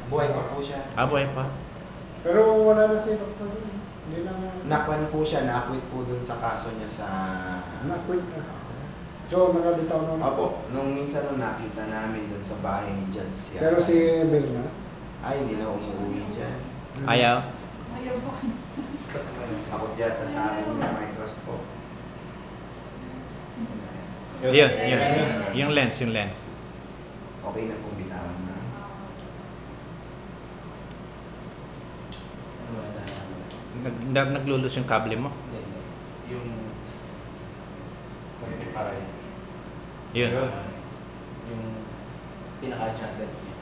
Buhay pa po siya. Ah, buhay pa. Pero wala na si Dr. Hindi na Nakwan po siya, na-acquit po dun sa kaso niya sa... na-quit na. So, nakalitaw na. Opo, nung minsan nung nakita namin dun sa bahay ni Judge siya. Pero si Mel na? Ay, hindi na umuwi dyan. Ayaw? Ayaw ko. Takot yata sa akin yung microscope. Yun. Yung lens. Okay na pong bitawan na. Naglulus yung kable mo? Yung rectifier. Yun. Yung pinaka-chassis niya.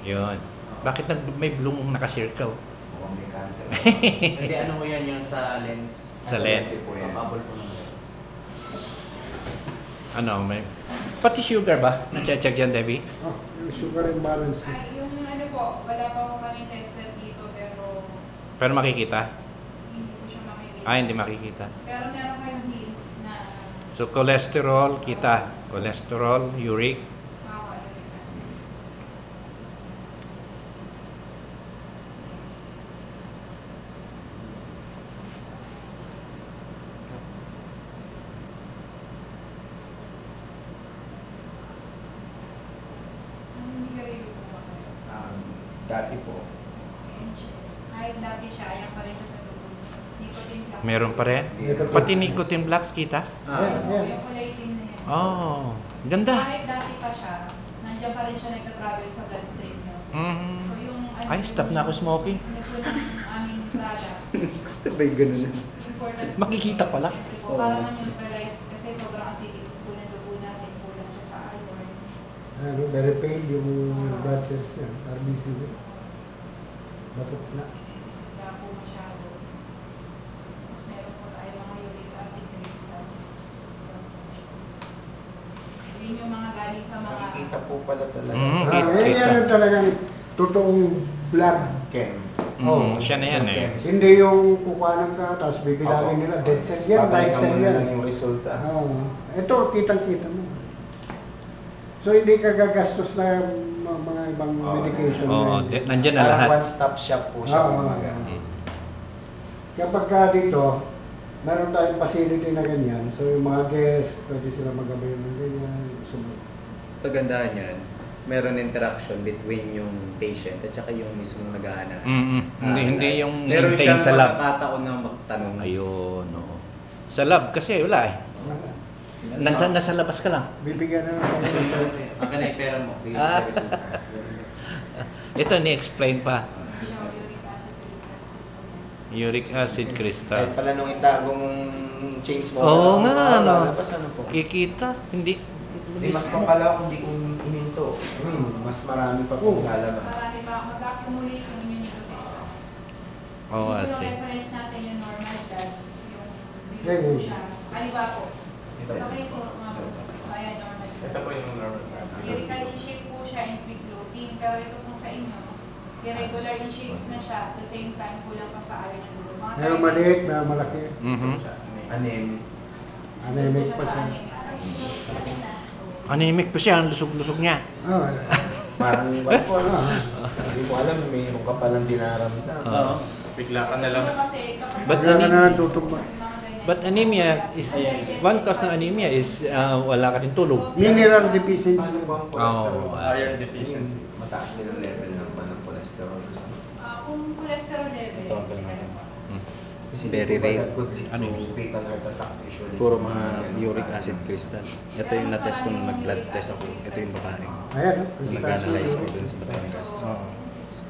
Yun. Bakit may blue mong nakasirkaw? Mukhang may cancer. Hindi, ano mo yan yung sa lens. Sa lens. po yan. Bubble po ng lens. Ano, may... Pati sugar ba? Na-check dyan, Debbie? Oh, yung sugar imbalance. Ay, yung ano po, wala pa ako kami tested dito pero Pero makikita? hindi ko siya makikita. Ah, hindi makikita. Pero meron kayong hint na So, cholesterol, kita. Cholesterol, uric. makakalimutan kasi. Hindi ka rin po ba kayo? Dati po. Kahit dati siya, ayan pa rin siya sa dugo. Nicotine flux. Meron pa rin? Pati nicotine blocks, kita? Yung kulay itim na yan. Oh, ganda. Kahit dati pa siya, nandiyan pa rin siya nagka-travel sa bloodstream niyo. Mhm. So yung ano, Ay, stop na ako smoking. Ano po ng aming product, May ganun na. important. Makikita pala. Po, para ma-neutralize kasi sobrang acidic po ng dugo natin, kulang siya sa iron. Ano, very pale yung blood cells niya, RBC niya. Batok na. Kaya po masyado. Mas meron po tayo mga uric acid crystals. Yun yung mga galing sa mga... Nakikita po pala talaga. Mhm. Yan yung talagang totoong blood. Chem. Oh, siya na yan eh. Hindi yung kukuhanan ka, tapos bibilangin nila, dead cell yan, live cell Babalikan mo na yan. lang yung resulta. Ito, kitang-kita mo. So, hindi ka gagastos na mga ibang medication. Oo, na- nandyan na Parang lahat. one-stop shop po siya. Oo. kumbaga. Kapag ka dito, meron tayong facility na ganyan. So, yung mga guests, pwede sila magabay ng ganyan. Kagandahan yan, meron interaction between yung patient at saka yung mismong nag-aanap. Hindi yung meron hintayin siyang sa lab. pagkakataon na magtanong. Ayun, oo. Sa lab kasi wala eh. Nandyan na sa labas ka lang. Bibigyan na ng Ang ganay pera mo. Ah. Ito, ni-explain pa. uric acid Uric acid crystals. Kahit crystal. pala nung itago mong chains mo. Oo nga, no. Labas ano po. Kikita, hindi. Hindi mas pangkala kung hindi ko ininto. Mas marami pa pong lalabas. Marami pa, mag-accumulate yung nicotine flux. Oh, I Yung see. reference natin yung normal blood, yung Yeah, bilog po yeah. siya. Kaliwa po. Ito. Okay po, mga po. Ayan, normal blood. Ito po yung normal. Spherical in shape po siya in free floating, pero ito po sa inyo, irregular in shapes na siya, at the same time kulang pa sa iron ng dugo. Mga Meron maliit na malaki. Mhm. Anemic. Anemic pa siya. Anemic pa siya, ang lusog-lusog niya. Oh, Parang iba po. Hindi ko alam, mayroon ka palang dinaramdam. Oo. Bigla ka na lang. But Wala ka na anemia, tutugma. but anemia is, one cause ng anemia is wala ka rin tulog. Mineral deficiency. Paano ba ang cholesterol? Oo, iron deficiency. Mataas din ang level ng ng cholesterol. Kung cholesterol level, Ito ang natin. Kasi Very di ba rare. that could lead Ano to yun? fatal heart attack usually. Puro mga uric acid crystal. Ito yung na-test ko nung nag-blood test ako. Ito yung babae. Ayan, Nung nag-analyze ko dun sa Batangas. Oo.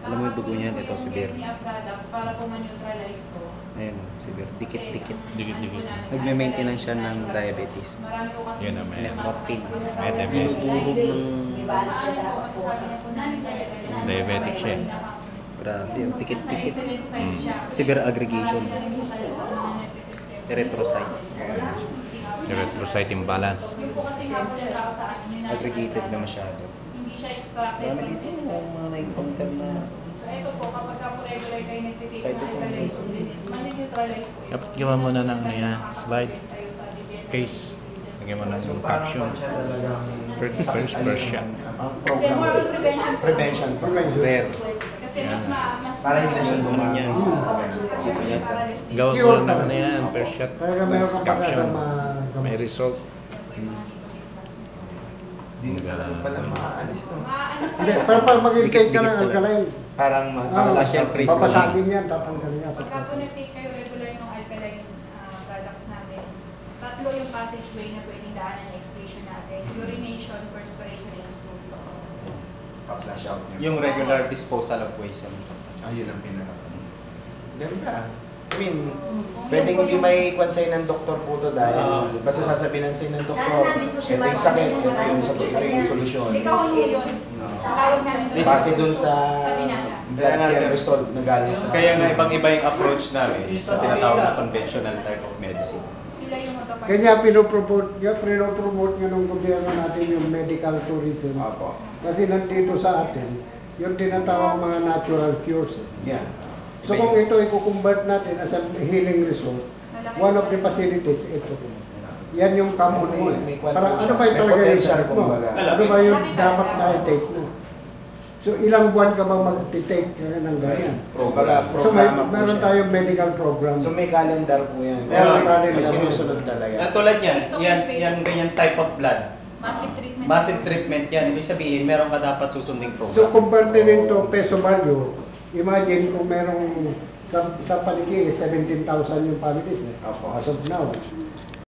Alam mo yung dugo niyan, ito severe. products para po ma-neutralize ko. Ayun, severe. Dikit-dikit. Dikit-dikit. Nagme-maintenance siya ng diabetes. Marami po kasi Yun na, may morphine. May diabetes. Dinudurog ng... Diabetic siya. Grabe, yung dikit-dikit. Mm. Severe aggregation. Erythrocyte. Erythrocyte imbalance. Aggregated na masyado. Hindi siya extracted. Marami dito yung mga na-encounter na... So ito po, kapag ka po regular kayo nagtitake ng alkaloids supplements, mani-neutralize po ito. Dapat gawa mo na ng ano yan, slide. Case. Lagyan mo na yung Parang caption. siya talagang First shot. ang Then program. more on prevention. Prevention. Prevention. Rare. Kasi mas Para hindi na siya Ano dumami. yan? Yes, sir. Gawa ko Cure lang naman na talaga. yan, per shot. Talaga meron kang Caption. pagkakama. May result. Hindi na lang pala maaalis to. Hindi, pero para mag-intake ka ng Dikit-dikit alkaline. Parang Ah, siya free flow. babasagin yan, tatanggalin yan. Pagka po nag-take kayo regular ng alkaline products natin, tatlo yung passageway na pwedeng daanan ng excretion natin. Urination, perspiration, and stool. Pa-flash out niya. Yung regular disposal of waste. Ayun ang pinaka. Ganda. I mean, pwedeng hindi may kwan sa'yo ng doktor po to dahil basta sasabihin sa'yo ng doktor, ito yung sakit, ito yung solusyon. Ikaw ang yun. Tawag namin doon. Base dun sa Kabinata. blood care result na galing sa... Kaya nga ibang-iba yung approach namin sa tinatawag na conventional type of medicine. Sila yung magkapag- Kanya pinopromote nga ng gobyerno natin yung medical tourism. Opo. Kasi nandito sa atin, yung tinatawag mga natural cures. Yeah. So kung ito i-convert natin as a healing resort, one of the facilities, ito. Yan yung common mo. May kwan Para po ano siya. ba yung May talaga yung potential, sakit mo? kumbaga. Ano ba yung dapat na i-take mo? So ilang buwan ka ba mag-take ng ganyan? Kumbaga, So may, programa po meron siya. tayong medical program. So may calendar po yan. Meron calendar. May sinusunod talaga. Tulad yan, yan ganyan type of blood. Massive treatment. Massive treatment yan. Ibig sabihin, meron ka dapat susunding program. So convert din into peso value, imagine kung merong sa paliki 17,000 yung families. Opo. As of now.